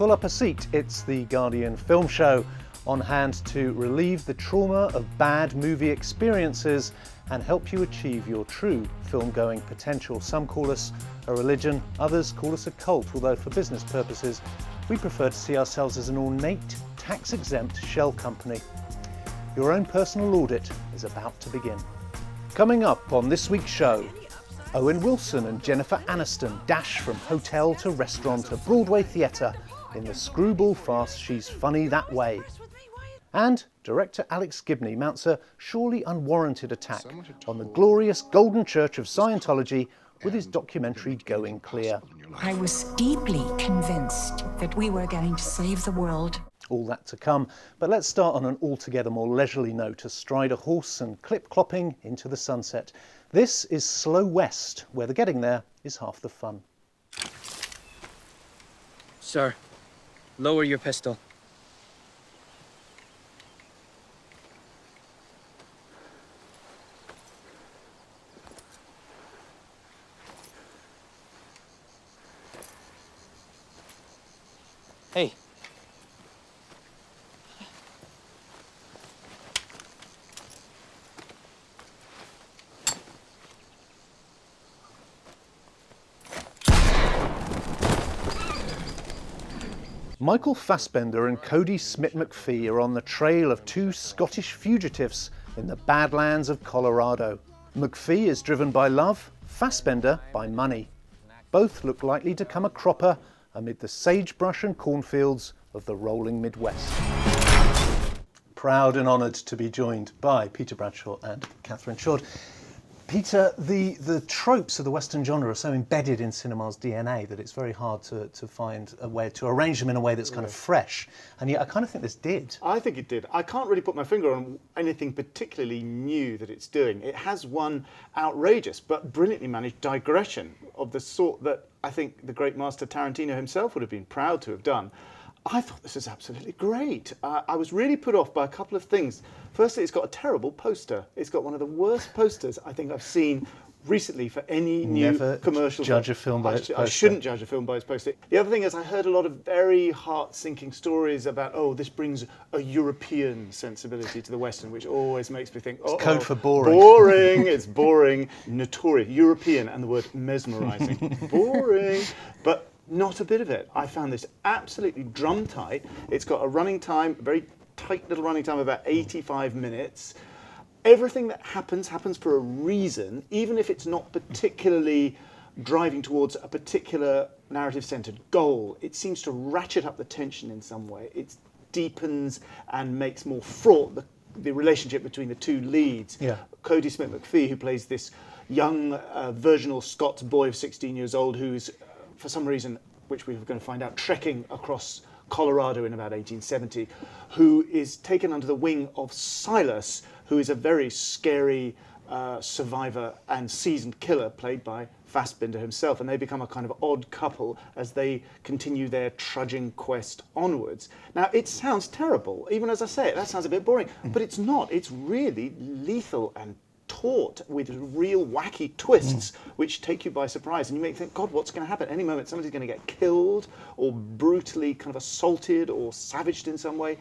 Pull up a seat, it's the Guardian Film Show, on hand to relieve the trauma of bad movie experiences and help you achieve your true film-going potential. Some call us a religion, others call us a cult, although for business purposes, we prefer to see ourselves as an ornate, tax-exempt shell company. Your own personal audit is about to begin. Coming up on this week's show, Owen Wilson and Jennifer Aniston dash from hotel to restaurant to Broadway theatre in the screwball farce She's Funny That Way. And director Alex Gibney mounts a surely unwarranted attack on the glorious Golden Church of Scientology with his documentary Going Clear. I was deeply convinced that we were going to save the world. All that to come, but let's start on an altogether more leisurely note, astride a horse and clip-clopping into the sunset. This is Slow West, where the getting there is half the fun. Sir, lower your pistol. Hey. Michael Fassbender and Smit-McPhee are on the trail of two Scottish fugitives in the Badlands of Colorado. McPhee is driven by love, Fassbender by money. Both look likely to come a cropper amid the sagebrush and cornfields of the rolling Midwest. Proud and honoured to be joined by Peter Bradshaw and Catherine Short. Peter, the tropes of the Western genre are so embedded in cinema's DNA that it's very hard to find a way to arrange them in a way that's kind of fresh. And yet I kind of think this did. I think it did. I can't really put my finger on anything particularly new that it's doing. It has one outrageous but brilliantly managed digression of the sort that I think the great master Tarantino himself would have been proud to have done. I thought this was absolutely great. I was really put off by a couple of things. Firstly, it's got a terrible poster. It's got one of the worst posters I think I've seen recently for any new commercial. Judge a film by its poster. I shouldn't judge a film by its poster. The other thing is I heard a lot of very heart-sinking stories about, this brings a European sensibility to the Western, which always makes me think, it's code for boring. Boring, it's boring, notorious, European, and the word mesmerising. Boring, but not a bit of it. I found this absolutely drum tight. It's got a running time, a very tight little running time of about 85 minutes. Everything that happens for a reason, even if it's not particularly driving towards a particular narrative-centred goal. It seems to ratchet up the tension in some way. It deepens and makes more fraught the relationship between the two leads. Yeah. Smit-McPhee, who plays this young virginal Scots boy of 16 years old who's, for some reason, which we're going to find out, trekking across Colorado in about 1870, who is taken under the wing of Silas, who is a very scary survivor and seasoned killer, played by Fassbender himself, and they become a kind of odd couple as they continue their trudging quest onwards. Now, it sounds terrible, even as I say it, that sounds a bit boring, but it's not. It's really lethal and taut with real wacky twists which take you by surprise, and you make you think, God, what's going to happen? Any moment somebody's going to get killed or brutally kind of assaulted or savaged in some way.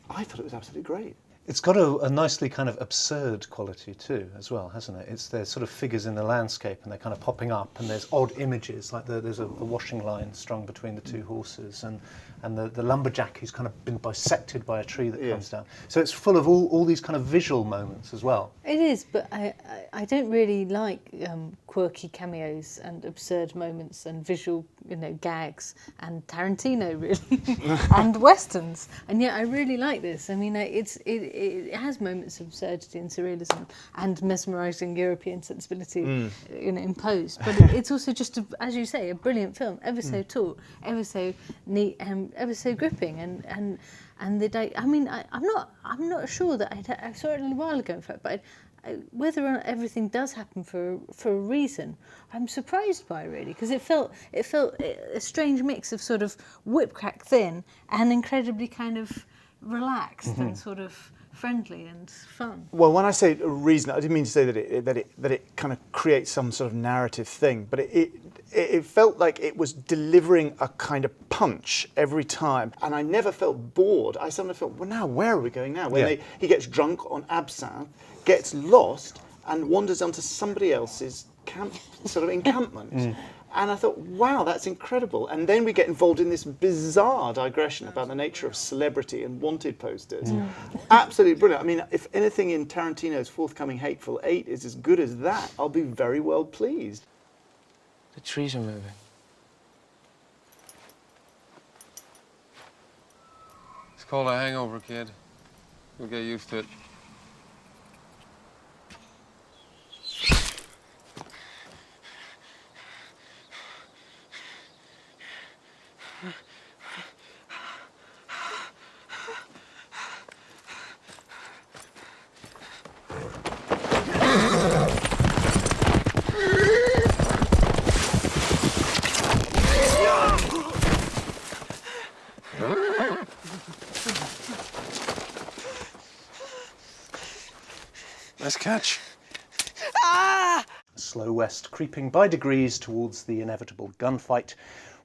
I thought it was absolutely great. It's got a nicely kind of absurd quality too, as well, hasn't it? There's sort of figures in the landscape and they're kind of popping up, and there's odd images, like there's a washing line strung between the two horses, and the lumberjack who's kind of been bisected by a tree that comes down. So it's full of all these kind of visual moments as well. It is, but I don't really like quirky cameos and absurd moments and visual, gags and Tarantino really and westerns. And yet I really like this. I mean, it has moments of absurdity and surrealism and mesmerising European sensibility, imposed. But it's also just, as you say, a brilliant film. Ever so taut, ever so neat, ever so gripping, and I'm not sure that I saw it a little while ago, in fact, but whether or not everything does happen for a reason, I'm surprised by, really, because it felt a strange mix of sort of whip crack thin and incredibly kind of relaxed and sort of friendly and fun. Well, when I say a reason, I didn't mean to say that it kind of creates some sort of narrative thing, but it felt like it was delivering a kind of punch every time, and I never felt bored. I suddenly felt, well, now where are we going now? When he gets drunk on absinthe, gets lost, and wanders onto somebody else's sort of encampment. And I thought, wow, that's incredible. And then we get involved in this bizarre digression about the nature of celebrity and wanted posters. Absolutely brilliant. I mean, if anything in Tarantino's forthcoming Hateful Eight is as good as that, I'll be very well pleased. The trees are moving. It's called a hangover, kid. You'll get used to it. Nice catch. Slow west, creeping by degrees towards the inevitable gunfight.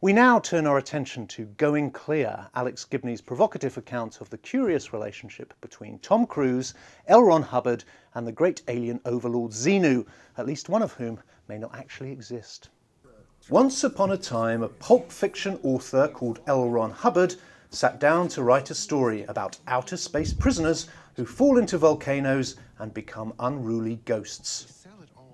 We now turn our attention to Going Clear, Alex Gibney's provocative account of the curious relationship between Tom Cruise, L. Ron Hubbard, and the great alien overlord Xenu, at least one of whom may not actually exist. Once upon a time, a pulp fiction author called L. Ron Hubbard sat down to write a story about outer space prisoners who fall into volcanoes and become unruly ghosts.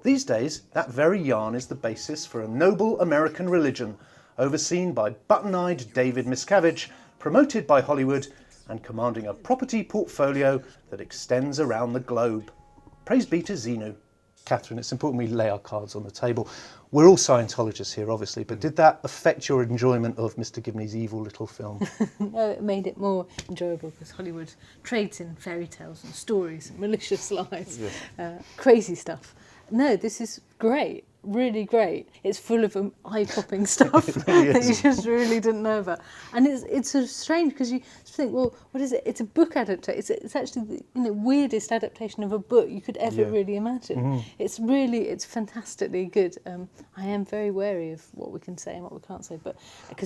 These days, that very yarn is the basis for a noble American religion, overseen by button-eyed David Miscavige, promoted by Hollywood, and commanding a property portfolio that extends around the globe. Praise be to Xenu. Catherine, it's important we lay our cards on the table. We're all Scientologists here, obviously, but did that affect your enjoyment of Mr. Gibney's evil little film? No, it made it more enjoyable because Hollywood trades in fairy tales and stories and malicious lies, crazy stuff. No, this is great, really great. It's full of eye-popping stuff that you just really didn't know about. And it's sort of strange because you think, well, what is it? It's a book adaptation. It's actually the weirdest adaptation of a book you could ever really imagine. It's fantastically good. I am very wary of what we can say and what we can't say, but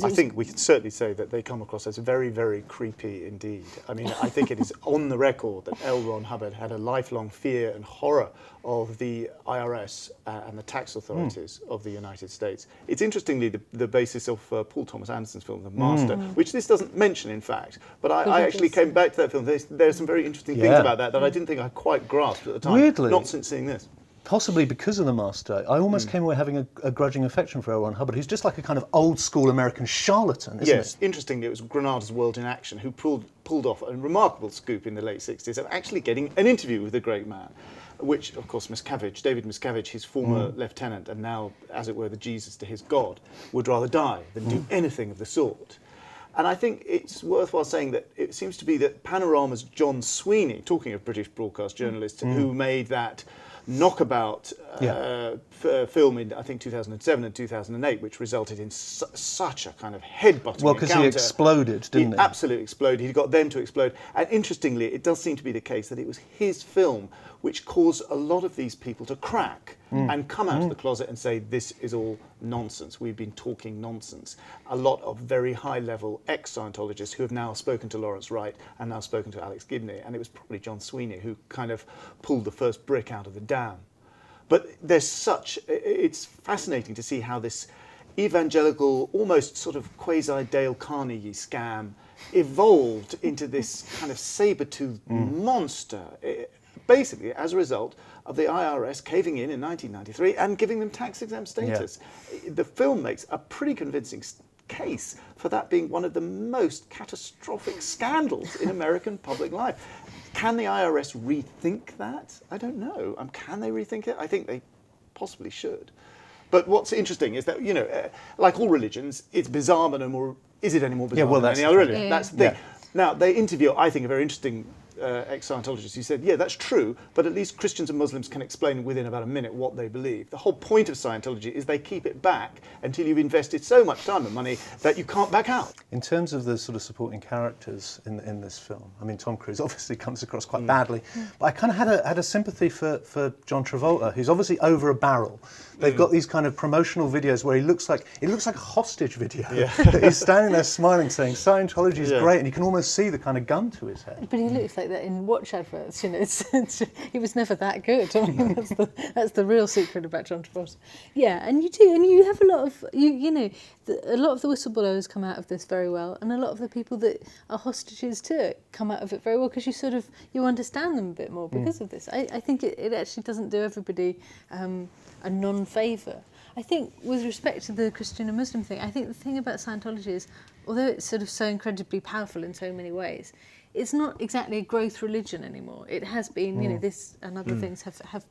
I think we can certainly say that they come across as very, very creepy indeed. I mean, I think it is on the record that L. Ron Hubbard had a lifelong fear and horror of the IRS and the tax authorities of the United States. It's interestingly the basis of Paul Thomas Anderson's film, The Master, which this doesn't mention, in fact. But I actually came back to that film. There's some very interesting things about that I didn't think I quite grasped at the time. Weirdly, not since seeing this. Possibly because of The Master, I almost came away having a grudging affection for L. Ron Hubbard, who's just like a kind of old-school American charlatan, isn't Yes, interestingly, it was Granada's World in Action who pulled off a remarkable scoop in the late 60s of actually getting an interview with the great man, which, of course, David Miscavige, his former lieutenant, and now, as it were, the Jesus to his God, would rather die than do anything of the sort. And I think it's worthwhile saying that it seems to be that Panorama's John Sweeney, talking of British broadcast journalists, who made that knockabout film in, I think, 2007 and 2008, which resulted in such a kind of head-butting encounter. Well, because he exploded, didn't he? Absolutely exploded. He got them to explode. And interestingly, it does seem to be the case that it was his film which caused a lot of these people to crack and come out of the closet and say, this is all nonsense. We've been talking nonsense. A lot of very high-level ex-Scientologists who have now spoken to Lawrence Wright and now spoken to Alex Gibney, and it was probably John Sweeney who kind of pulled the first brick out of the dam. But it's fascinating to see how this evangelical, almost sort of quasi-Dale Carnegie scam evolved into this kind of saber-toothed monster, basically as a result of the IRS caving in 1993 and giving them tax-exempt status. Yeah. The film makes a pretty convincing case for that being one of the most catastrophic scandals in American public life. Can the IRS rethink that? I don't know. Can they rethink it? I think they possibly should. But what's interesting is that, like all religions, it's bizarre, but is it any more bizarre than any other religion? Yeah. That's the thing. Now, they interview, I think, a very interesting ex-Scientologist, he said, yeah, that's true, but at least Christians and Muslims can explain within about a minute what they believe. The whole point of Scientology is they keep it back until you've invested so much time and money that you can't back out. In terms of the sort of supporting characters in this film, I mean, Tom Cruise obviously comes across quite badly, but I kind of had a sympathy for John Travolta, who's obviously over a barrel. They've got these kind of promotional videos where it looks like a hostage video. Yeah. He's standing there smiling, saying Scientology is great, and you can almost see the kind of gun to his head. But he looks like that in watch adverts, you know. He was never that good. I mean, that's the real secret about John Travolta. Yeah, and you do, and you have a lot of a lot of the whistleblowers come out of this very well, and a lot of the people that are hostages to it come out of it very well because you understand them a bit more because of this. I think it actually doesn't do everybody a non-favour. I think with respect to the Christian and Muslim thing, I think the thing about Scientology is, although it's sort of so incredibly powerful in so many ways, it's not exactly a growth religion anymore. It has been, this and other things have.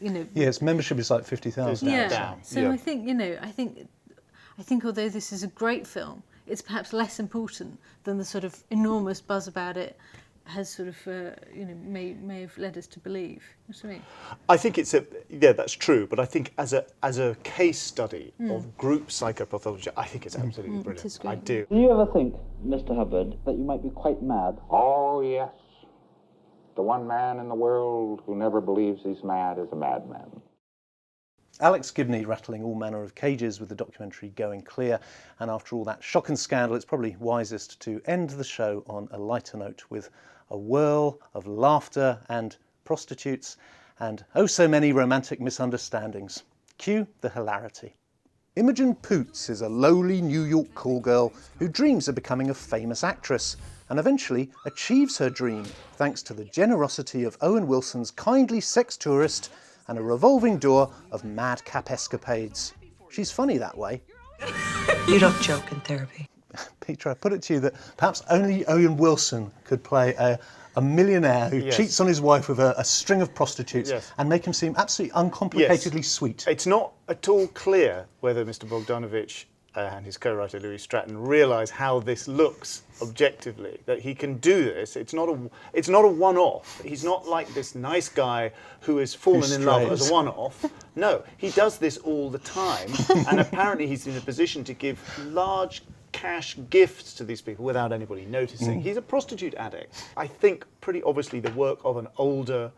Yeah, its membership is like 50,000. Yeah. So I think, I think although this is a great film, it's perhaps less important than the sort of enormous buzz about it has sort of, may have led us to believe. You know what I mean? I think that's true, but I think as a case study of group psychopathology, I think it's absolutely brilliant. I do. Do you ever think, Mr. Hubbard, that you might be quite mad? Oh, yes. The one man in the world who never believes he's mad is a madman. Alex Gibney rattling all manner of cages with the documentary Going Clear, and after all that shock and scandal, it's probably wisest to end the show on a lighter note with a whirl of laughter and prostitutes and oh so many romantic misunderstandings. Cue the hilarity. Imogen Poots is a lowly New York call girl who dreams of becoming a famous actress and eventually achieves her dream thanks to the generosity of Owen Wilson's kindly sex tourist and a revolving door of madcap escapades. She's funny that way. You don't joke in therapy. Peter, I put it to you that perhaps only Owen Wilson could play a millionaire who cheats on his wife with a string of prostitutes and make him seem absolutely uncomplicatedly sweet. It's not at all clear whether Mr. Bogdanovich and his co-writer Louis Stratton realise how this looks objectively, that he can do this. It's not a one-off. He's not like this nice guy who has fallen in love as a one-off. No, he does this all the time, and apparently he's in a position to give large cash gifts to these people without anybody noticing. He's a prostitute addict. I think pretty obviously the work of an older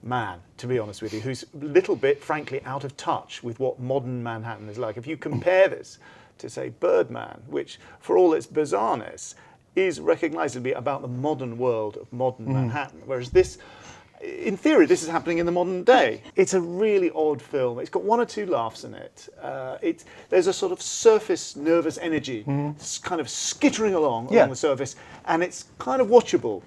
man, to be honest with you, who's a little bit, frankly, out of touch with what modern Manhattan is like. If you compare this to, say, Birdman, which, for all its bizarreness, is recognisably about the modern world of modern Manhattan, whereas this, in theory, this is happening in the modern day. It's a really odd film. It's got one or two laughs in it. There's a sort of surface nervous energy, kind of skittering along the surface, and it's kind of watchable.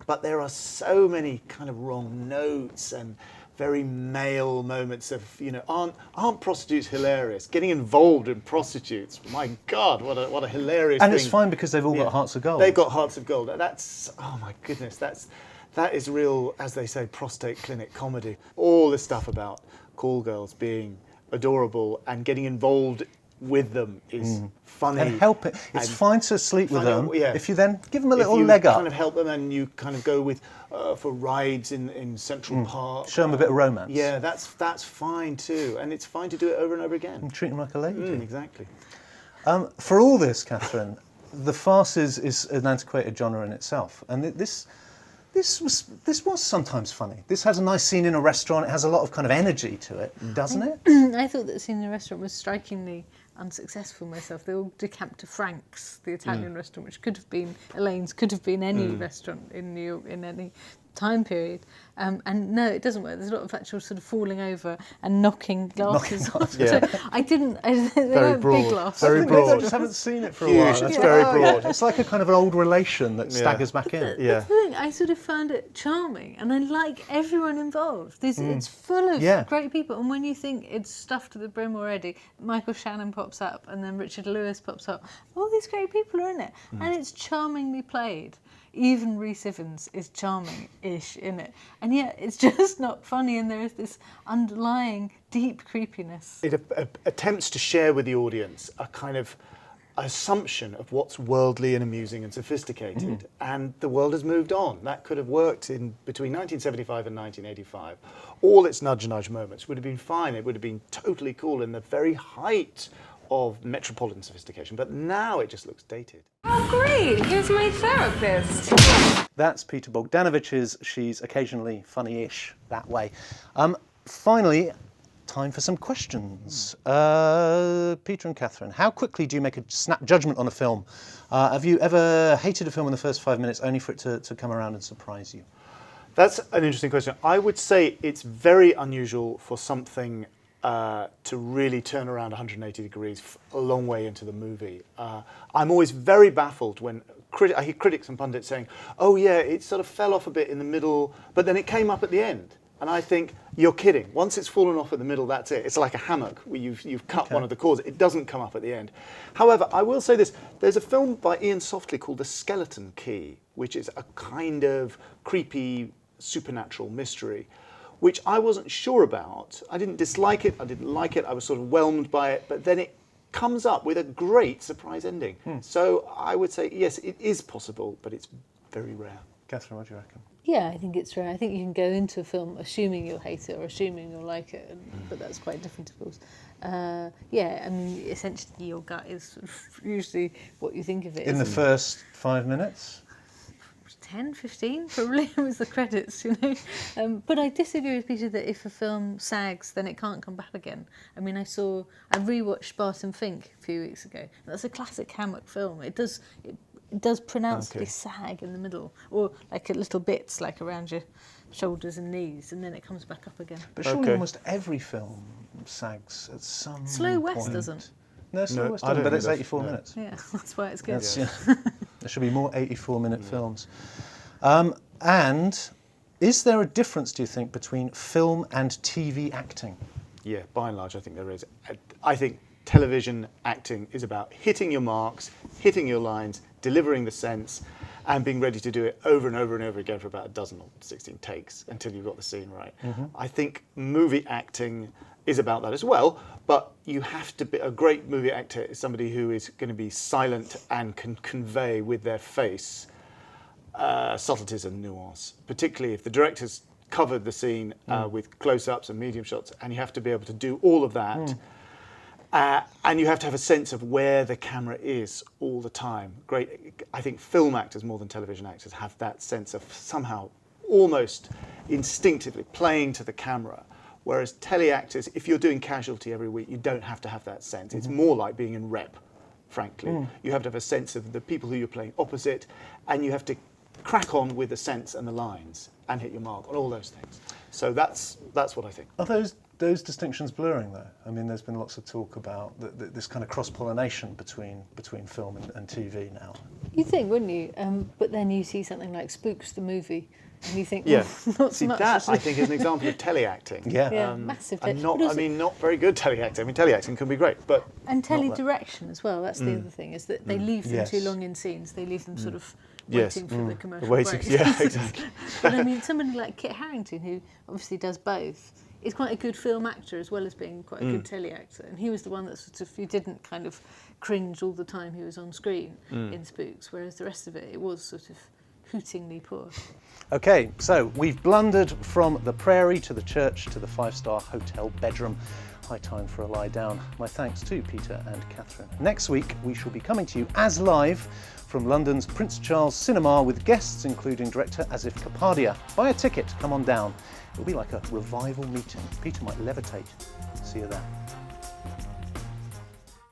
But there are so many kind of wrong notes and very male moments of, aren't prostitutes hilarious? Getting involved in prostitutes, my God, what a hilarious thing. And it's fine because they've all got hearts of gold. They've got hearts of gold. That's, oh my goodness, that is real, as they say, prostate clinic comedy. All this stuff about call girls being adorable and getting involved with them is funny. And help it. It's fine to sleep with them if you then give them a little leg up. If you kind of help them and you kind of go with for rides in Central Park. Show them a bit of romance. Yeah, that's fine too. And it's fine to do it over and over again. And treat them like a lady. Exactly. For all this, Catherine, the farce is an antiquated genre in itself. And this was sometimes funny. This has a nice scene in a restaurant. It has a lot of kind of energy to it, doesn't it? I thought that the scene in the restaurant was strikingly unsuccessful myself. They all decamped to Frank's, the Italian restaurant, which could have been Elaine's, could have been any restaurant in New York in any time period. And no, it doesn't work. There's a lot of actual sort of falling over and knocking glasses off. Yeah. So they weren't big laughs. Very broad. I just haven't seen it for a while. It's very broad. It's like a kind of an old relation that staggers back in. The thing, I sort of found it charming, and I like everyone involved. It's full of great people, and when you think it's stuffed to the brim already, Michael Shannon pops up, and then Richard Lewis pops up. All these great people are in it, and it's charmingly played. Even Rhys Ifans is charming-ish in it. And yet it's just not funny, and there is this underlying deep creepiness. It attempts to share with the audience a kind of assumption of what's worldly and amusing and sophisticated, and the world has moved on. That could have worked in between 1975 and 1985. All its nudge moments would have been fine. It would have been totally cool in the very height of metropolitan sophistication, but now it just looks dated. Oh, great! Here's my therapist. That's Peter Bogdanovich's She's Occasionally Funny-ish That Way. Finally, time for some questions. Peter and Catherine, how quickly do you make a snap judgment on a film? Have you ever hated a film in the first 5 minutes only for it to come around and surprise you? That's an interesting question. I would say it's very unusual for something to really turn around 180 degrees a long way into the movie. I'm always very baffled when I hear critics and pundits saying, oh yeah, it sort of fell off a bit in the middle, but then it came up at the end. And I think, you're kidding. Once it's fallen off at the middle, that's it. It's like a hammock where you've cut one of the cords. It doesn't come up at the end. However, I will say this. There's a film by Ian Softley called The Skeleton Key, which is a kind of creepy supernatural mystery, which I wasn't sure about. I didn't dislike it. I didn't like it. I was sort of whelmed by it. But then it comes up with a great surprise ending. So I would say, yes, it is possible, but it's very rare. Catherine, what do you reckon? Yeah, I think it's rare. I think you can go into a film assuming you'll hate it or assuming you'll like it, but that's quite different, of course. Yeah, I mean, essentially your gut is usually what you think of it. In the first 5 minutes? 10, 15, probably, was the credits, you know. But I disagree with Peter that if a film sags, then it can't come back again. I mean, I rewatched Barton Fink a few weeks ago. That's a classic hammock film. It does pronouncedly sag in the middle, or like at little bits, like around your shoulders and knees, and then it comes back up again. But surely almost every film sags at some Slow West point. doesn't. No, Slow West doesn't, but it's 84 minutes. Yeah, that's why it's good. There should be more 84-minute films. And is there a difference, do you think, between film and TV acting? Yeah, by and large, I think there is. I think television acting is about hitting your marks, hitting your lines, delivering the sense, and being ready to do it over and over and over again for about a dozen or 16 takes until you've got the scene right. I think movie acting is about that as well, but you have to be, a great movie actor is somebody who is going to be silent and can convey with their face subtleties and nuance, particularly if the director's covered the scene with close-ups and medium shots, and you have to be able to do all of that. And you have to have a sense of where the camera is all the time. I think film actors more than television actors have that sense of somehow almost instinctively playing to the camera. Whereas teleactors, if you're doing Casualty every week, you don't have to have that sense. It's more like being in rep, frankly. You have to have a sense of the people who you're playing opposite, and you have to crack on with the sense and the lines and hit your mark on all those things. So that's what I think. Are those distinctions blurring, though? I mean, there's been lots of talk about this kind of cross-pollination between film and TV now. You think, wouldn't you? But then you see something like Spooks, the movie, and you think, yeah, not see, so much. that I think is an example of teleacting. Yeah, massive. And not very good teleacting. I mean, teleacting can be great, but and teledirection as well. That's the other thing, is that they leave them too long in scenes. They leave them sort of waiting for the commercial break. Yeah, exactly. But I mean, somebody like Kit Harington, who obviously does both, is quite a good film actor as well as being quite a good teleactor. And he was the one that sort of, you didn't kind of cringe all the time he was on screen in Spooks, whereas the rest of it was sort of hootingly poor. Okay, so we've blundered from the prairie to the church to the 5-star hotel bedroom. High time for a lie down. My thanks to Peter and Catherine. Next week, we shall be coming to you as live from London's Prince Charles Cinema with guests including director Asif Kapadia. Buy a ticket, come on down. It'll be like a revival meeting. Peter might levitate. See you there.